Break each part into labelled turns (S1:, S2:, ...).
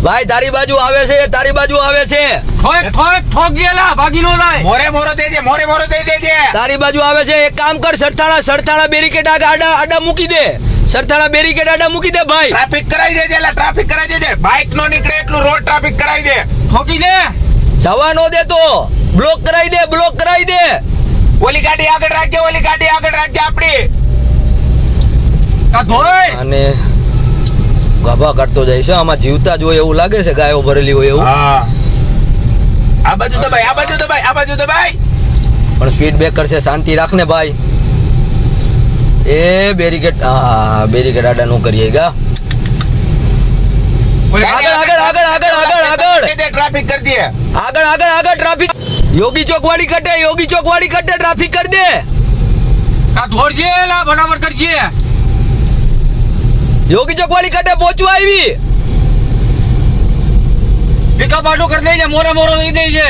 S1: ભાઈ તારી બાજુ આવે છે, તારી બાજુ આવે છે.
S2: ઠોક ગયેલા ભાગી નો લાય.
S3: મોરે દેજે, મોરે દઈ દેજે.
S1: તારી બાજુ આવે છે. એક કામ કર, સરથાણા બેરીકેડ આડા મૂકી દે. સરથાણા બેરીકેડ આડા મૂકી દે ભાઈ.
S3: ટ્રાફિક કરાવી દેજે, એટલે ટ્રાફિક કરાવી દેજે. બાઇક નો નીકળે એટલું રોડ ટ્રાફિક કરાવી દે.
S2: ઠોકી દે.
S1: જવા નો દે તો બ્લોક કરાવી દે, બ્લોક કરાવી દે.
S3: ઓલી ગાડી આગળ રાખજે, ઓલી ગાડી આગળ રાખજે આપડી.
S2: આ ધોઈ
S1: અને ગાભા કાઢતો જાય છે. આમાં જીવતા જ હોય એવું લાગે છે, ગાયો ભરેલી હોય એવું.
S3: હા, આ બાજુ દબાઈ, આ બાજુ દબાઈ, આ બાજુ દબાઈ.
S1: પણ સ્પીડ બ્રેકર છે, શાંતિ રાખને ભાઈ. એ બેરીકેડ, હા બેરીકેડ આડા નો કરીએ ગા. આગળ
S3: ટ્રાફિક કરી દે.
S1: આગળ ટ્રાફિક. યોગી ચોક વાળી કટે, યોગી ચોક વાળી કટે ટ્રાફિક કરી દે.
S2: આ ધોરજે લા બરાબર કરજે.
S1: યોગી ચોક વાળી કટે પહોંચવા આવી.
S2: ભીખા પાટો કરી દેજે, મોરે દઈ દેજે.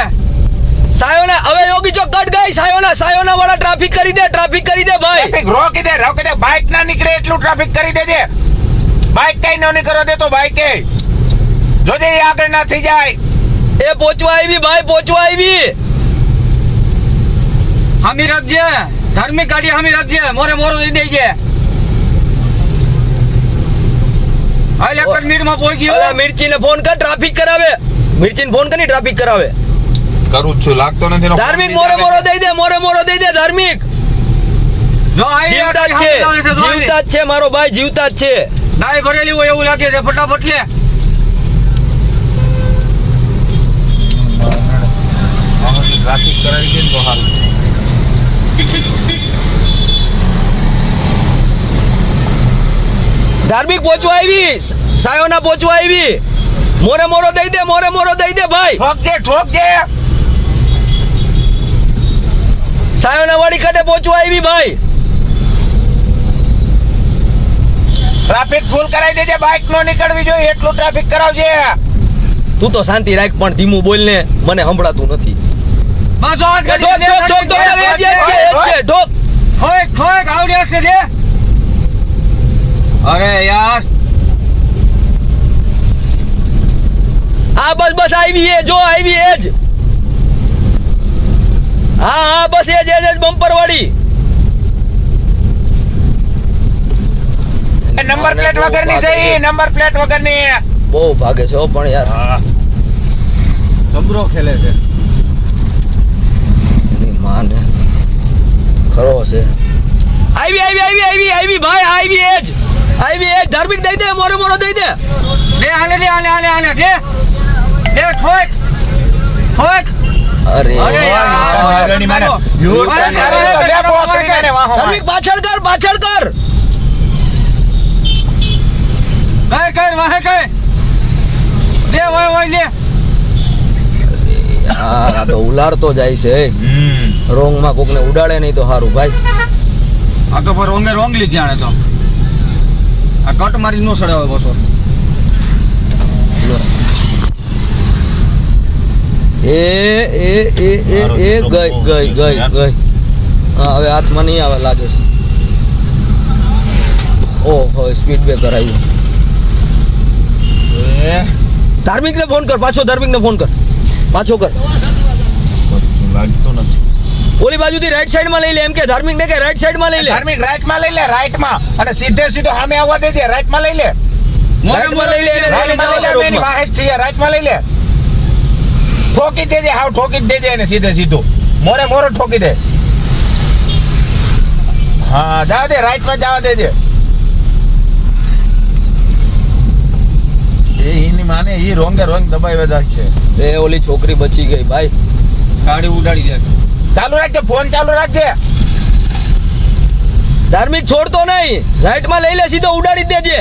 S1: સાયોના હવે યોગી ચોક કટ ગઈ. સાયોના વાળા ટ્રાફિક કરી દે, ટ્રાફિક કરી દે ભાઈ.
S3: ટ્રાફિક રોકી દે. બાઇક ના નીકળે એટલું ટ્રાફિક કરી દેજે. બાઇક કઈ નો નીકળવા દે તો બાઇક જોજે એ આગળ ના થઈ જાય.
S1: એ પહોંચવા આવી ભાઈ, પહોંચવા આવી.
S2: હામી રાખજે, ધાર્મિક ગાડી હામી રાખજે, મોરે દઈ દેજે. હાલ એક જ મિનિટમાં પહોંચી ગયો.
S1: અલા મિર્ચીને ફોન કર, ટ્રાફિક કરાવે. મિર્ચીને ફોન કરી ટ્રાફિક કરાવે.
S3: કરું છું, લાગતો નથી.
S1: ધાર્મિક મોરે દઈ દે, મોરે દઈ દે ધાર્મિક.
S2: જો આઈ
S1: જીવતા જ છે મારો ભાઈ, જીવતા જ છે.
S2: નાઈ ભરેલી હોય એવું લાગે છે, ફટાફટ લે.
S3: ટ્રાફિક કરાવી દે તો હાલ.
S1: ધાર્મિક પહોંચવા આવી. સાયોના પહોંચવા આવી. મોરે દઈ દે, મોરે દઈ દે ભાઈ.
S3: ઠોક દે.
S1: સાયોના વાળી કટે પહોંચવા આવી ભાઈ.
S3: ટ્રાફિક ફૂલ કરાવી દેજે. બાઇક નો નીકળવી જોઈએ એટલું ટ્રાફિક કરાવજે.
S1: તું તો શાંતિ રાખ, પણ ધીમું બોલ ને, મને સંભળાતું નથી.
S2: બસ આ
S1: ઠોક
S2: આવડે છે લે. અરે યાર,
S1: આ બસ આવી એ, જો આવી એ જ. હા બસ એ જ બમ્પર વાળી.
S3: નંબર પ્લેટ વગરની સહી, નંબર પ્લેટ વગરની.
S1: બહુ ભાગે છે હો, પણ યાર
S2: જબરો ખેલે છે.
S1: એની માને ખરો છે. આવી ભાઈ, આવી એ જ. ધાર્મિક દઈ દે, મોરે દઈ દે.
S2: લે હાલે દે. ઠોક.
S1: અરે
S2: યાર,
S1: ધાર્મિક પાછળ કર.
S2: કર વાહે કર. લે ઓય લે.
S1: યાર આ તો ઉલાડતો જાય છે. રોંગ માં કોકને ઉડાડે નહીં તો સારું ભાઈ.
S2: આ તો પર રોંગ લીધી આણે તો. આ કટ મારી નો સડાવે બસો.
S1: એ ગઈ. હા હવે હાથમાં નહીં આવે લાગે છે. ઓહો સ્પીડ બ્રેકર આવ્યું. ધાર્મિક ને ફોન કર પાછો.
S3: લાગતો નથી.
S1: ઓલી બાજુથી રાઈટ સાઈડ માં લઈ લે. એમ કે ધાર્મિક ને કે રાઈટ સાઈડ માં લઈ લે.
S3: ધાર્મિક રાઈટ માં લઈ લે, રાઈટ માં. અને સીધો સામે આવવા દેજે. રાઈટ માં લઈ લે.
S1: રાઈટ માં લઈ લે.
S3: રાઈટ માં લઈ લે. ઠોકી દેજે, હાવ ઠોકી દેજે એને સીધું. મોરે ઠોકી દે. હા જવા દે, રાઈટ માં જવા દેજે. એની માને ઈ રોંગ દબાઈ વધાર છે.
S1: એ ઓલી છોકરી બચી ગઈ ભાઈ.
S2: ગાડી ઉડાડી દે.
S3: ચાલુ રાખજે, ફોન ચાલુ રાખજે.
S1: ધાર્મિક છોડતો નહીં. રાઈટ માં લઈ લે, સીધો ઉડાડી દેજે.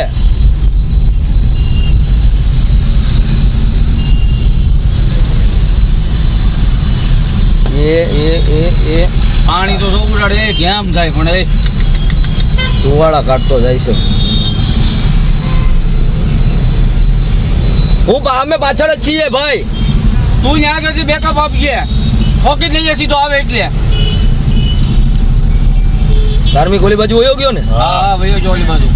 S1: એ
S2: પાણી તો ઉડાડે કેમ જાય પણ એ
S1: ધુવાળા કાઢતો જાય છે. અમે પાછળ જ છીએ ભાઈ.
S2: તું ત્યાં આગળથી બેકઅપ આપજે. ઠોકી જ લઈએ સીધો આવે એટલે.
S1: ધાર્મિક ઓલી બાજુ વયો ગયો ને.
S2: હા વયો જો ઓલી બાજુ.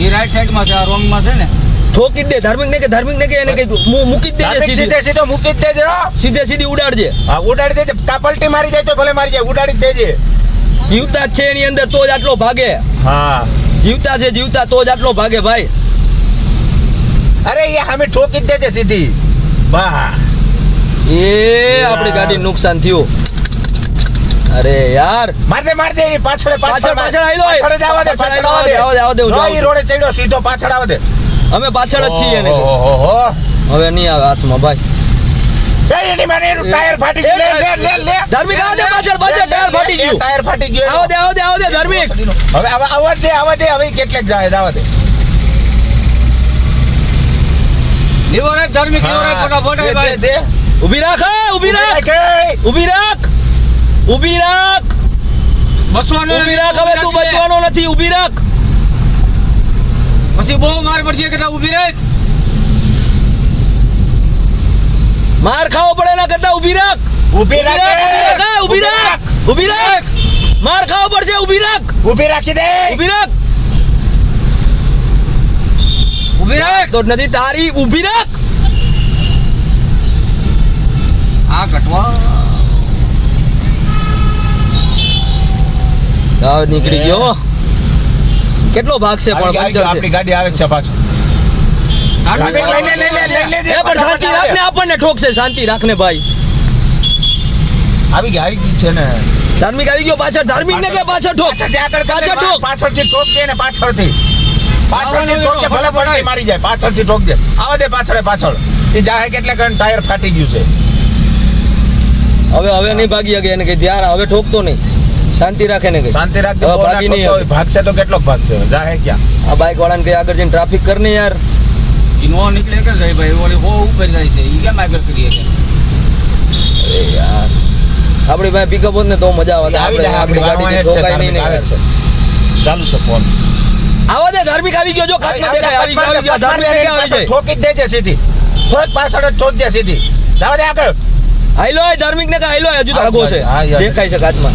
S2: એ રાઈટ સાઈડમાં છે, આ રોંગમાં છે ને.
S1: ઠોકી જ દે ધાર્મિક ને કે એને કે મૂકી જ દેજે
S3: ધાર્મિક
S1: સીધી
S3: સીધે મૂકી જ દેજે હો.
S1: સીધી ઉડાડજે.
S3: હા ઉડાડી દેજે. કા પલટી મારી જાય તો ભલે મારી જાય, ઉડાડી જ દેજે.
S1: જીવતા જ છે એની અંદર તો જ આટલો ભાગે.
S3: હા
S1: જીવતા છે જીવતા તો જ આટલો ભાગે ભાઈ.
S3: અરે એ સામે ઠોકી જ દેજે સીધી. વાહ
S1: એ આપણી ગાડી નુકસાન થયું. અરે યાર
S3: માર દે પાછળ
S1: પાછળ આઈ લો.
S3: પાછળ જ આવવા દે, પાછળ આવવા દે.
S1: આવા દે હું
S3: નો,
S1: જાઉં
S3: ઈ
S1: છું.
S3: રોડે ચડ્યો સીધો પાછળ આવવા દે.
S1: અમે પાછળ જ છીએ એને કે.
S3: ઓહો
S1: હવે નહીં આવે હાથમાં ભાઈ.
S3: એ એની માને એનું ટાયર ફાટી ગયું. લે
S1: ધાર્મિક આવા દે પાછળ ટાયર ફાટી ગયું.
S3: ટાયર ફાટી ગયું.
S1: આવા દે ધાર્મિક.
S3: હવે આવવા દે હવે કેટલેક જાય આવવા દે.
S2: લીવર એક ધાર્મિક લીવર એક ફટાફટ
S3: દે,
S2: ભાઈ.
S3: દે.
S1: ઊભી રાખ ઊભી રાખ ઊભી રાખ ઊભી રાખ
S2: બસવાનો
S1: ઊભી રાખ. હવે તું બચવાનો નથી. ઊભી રાખ.
S2: પછી બહુ માર પડશે કે ઊભી રહે.
S1: માર ખાવો પડે એના કરતા ઊભી રાખ.
S3: ઊભી રાખ.
S1: ઊભી રાખ ઊભી રાખ. માર ખાવો પડશે. ઊભી રાખ
S3: ઊભી રાખી દે.
S1: ઊભી રાખ.
S2: ઊભી રહે.
S1: તો નથી તારી. ઊભી રાખ.
S2: આ કટવા
S1: હવે નીકળી ગયો. કેટલો ભાગ છે પણ પંચર છે.
S3: આપણી ગાડી આવે છે પાછો. ધાર્મિક લઈ લે.
S1: એ પણ શાંતિ રાખને. આપણને ઠોકશે. શાંતિ રાખને ભાઈ.
S3: આવી ગઈ છે ને.
S1: ધાર્મિક આવી ગયો પાછળ. ધાર્મિક ને કે પાછળ ઠોક. પાછળ ઠોક.
S3: પાછળથી ઠોક દે ને પાછળથી ઠોક દે. ભલે પડતી મારી જાય. પાછળથી ઠોક દે. આવા દે પાછળ. એ જાહે કેટલે કણ ટાયર ફાટી ગયું છે.
S1: હવે નહીં ભાગી શકે એને કે ધ્યાન. હવે ઠોકતો નહીં. શાંતિ રાખે ને કે
S3: શાંતિ રાખ દે.
S1: હવે
S3: બહુ ના
S1: ભાગી નહીં
S3: ઠોકતો
S1: હવે.
S3: હોય. ભાગશે તો કેટલો ભાગશે જાહે ક્યાં.
S1: આ બાઈક વાળાને કઈ આગળ જઈને ટ્રાફિક કર ને યાર.
S2: ઈનો નીકળે કે જાય ભાઈ ઓલી બહુ ઉપર જાય છે. ઈ કેમ આગળ કરીએ છે.
S1: અરે યાર આપણી પાસે પિકઅપ હોત ને તો મજા આવે.
S3: આવી જાય.
S1: આપણી ગાડી ઠોકાય નહીં ને યાર.
S3: ચાલુ છે ફોન.
S1: આવા દે ધાર્મિક આવી ગયો. જો કાચમાં દેખાય. આવી ગયો ધાર્મિક ને કે આવી જાય.
S3: ઠોકી જ દેજે સીધી. ઠોક પાછળ જ ઠોક દે સીધી. જાવ દે આગળ.
S1: હાઈલો ધાર્મિક ને કે હાઈલો. હજુ તો આગો છે.
S3: હા, યાર.
S1: દેખાય છે કાચમાં.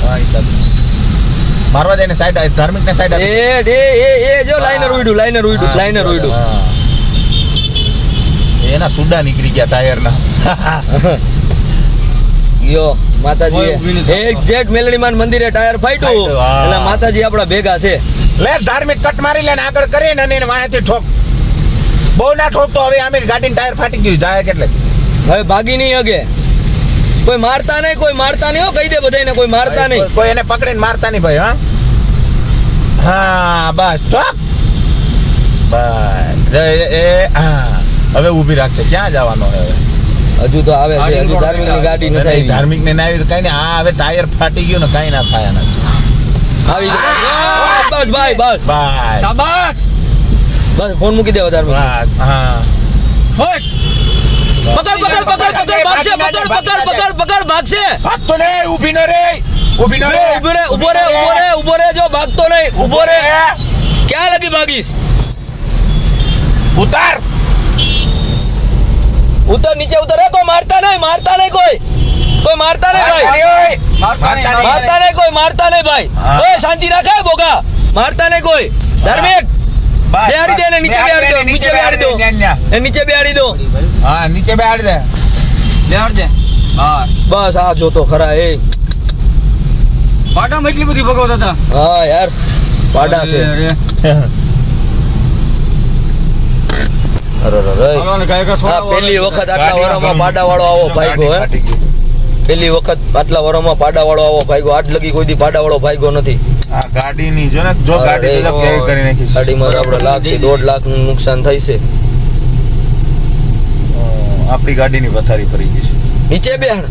S3: મારવા દે ને સાઈડ. ધાર્મિક ને સાઈડ.
S1: એ જો લાઈનર ઉડ્યું.
S3: એના સુડા નીકળી ગયા ટાયર ના.
S1: યો માતાજી
S2: કોઈ ઊભી નથી.
S1: એક્ઝેક્ટ મેલડીમાન મંદિરે ટાયર ફાટ્યું.
S3: હા.
S1: એટલે માતાજી આપણા ભેગા છે.
S3: લે ધાર્મિક કટ મારી લે ને આગળ કરી ને એને વાંહેથી ઠોક. બહુ ના ઠોકતો. હવે આમે ગાડીનું ટાયર ફાટી ગયું. જાય કેટલે
S1: હવે ભાગી નહીં હગે. કોઈ મારતા નહીં હો. કહી દે બધાને કોઈ મારતા નહીં.
S3: કોઈ એને પકડીને મારતા નહીં ભાઈ. હા બસ ઠોક. બસ હા હવે ઊભી રાખશે. ક્યાં જવાનો હવે?
S1: હજુ તો આવે છે. હજુ ધાર્મિક ની ગાડી નથી આવી.
S3: ધાર્મિક ને ના આવી તો કઈ નહીં. હા હવે ટાયર ફાટી ગયું ને કઈ ના થાય નથી.
S1: આવી ગયો. બસ ભાઈ બસ
S3: બસ
S2: શાબાશ.
S1: બસ ફોન મૂકી દેવા ધાર્મિક.
S3: બસ હા
S2: હોય.
S1: પકડ ભાગશે.
S3: ભાગતો નહીં. ઊભી ન રે.
S1: ઉભો રે જો ભાગતો નહીં. ઉભો રે. ક્યાં લગી ભાગીશ?
S3: ઉતાર.
S1: નીચે ઉતર. કોઈ મારતા નહીં કોઈ મારતા નહીં ભાઈ. મારતા નહીં ભાઈ.
S3: હા.
S1: ઓય શાંતિ રાખે બોગા. મારતા નહીં કોઈ. ધાર્મિક બેહાડી દે ને. નીચે બેહાડી દો.
S3: હા નીચે બેહાડી દે.
S2: લેવડ દે. હા
S1: બસ આ જોતો ખરા.
S2: પાટામાં એટલી બધી ભગવત હતા.
S1: હા યાર પાડા છે. પહેલી વખત આટલા વરમાં પાડા વાળો આવો ભાગ્યો. પહેલી વખત આટલા વરમાં પાડા વાળો આવો ભાગ્યો. આજ લગી કોઈ દી પાડા વાળો ભાગ્યો નથી.
S3: આ ગાડીની જો ને જો ગાડી તો કેવી કરી નાખી છે.
S1: ગાડીમાં આપણે 1 થી 1.5 લાખ નું નુકસાન થાય છે.
S3: આપણી ગાડીની પથારી ફરી ગઈ છે.
S1: નીચે બેહાડ.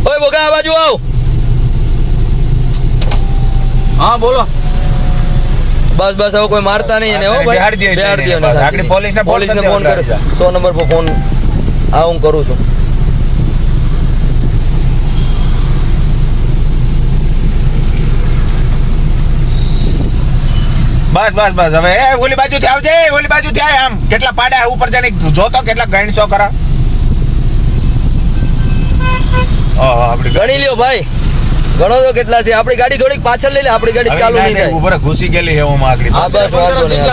S1: ઓય બોગા આ બાજુ આવ.
S2: હા બોલો.
S1: બસ હવે કોઈ મારતા નહીં એને. હો ભાઈ
S3: બેહાડી દે. આગળ પોલીસને
S1: ફોન કર. 100 નંબર પર ફોન હું કરું છું.
S3: બસ હવે ઓલી બાજુથી આવજે. ઓલી બાજુથી આય. આમ કેટલા પાડા ઉપર જઈને જોતો કેટલા ગણસો કરા. આપણી
S1: ગણી લ્યો ભાઈ. ગણો તો કેટલા છે. આપણી ગાડી થોડીક પાછળ લઈ લે. આપણી ગાડી ચાલુ નહીં થાય.
S3: ઉપર ઘૂસી ગયેલી હે ઓમાં આગળ.
S1: હા બસ વાંધો નહીં.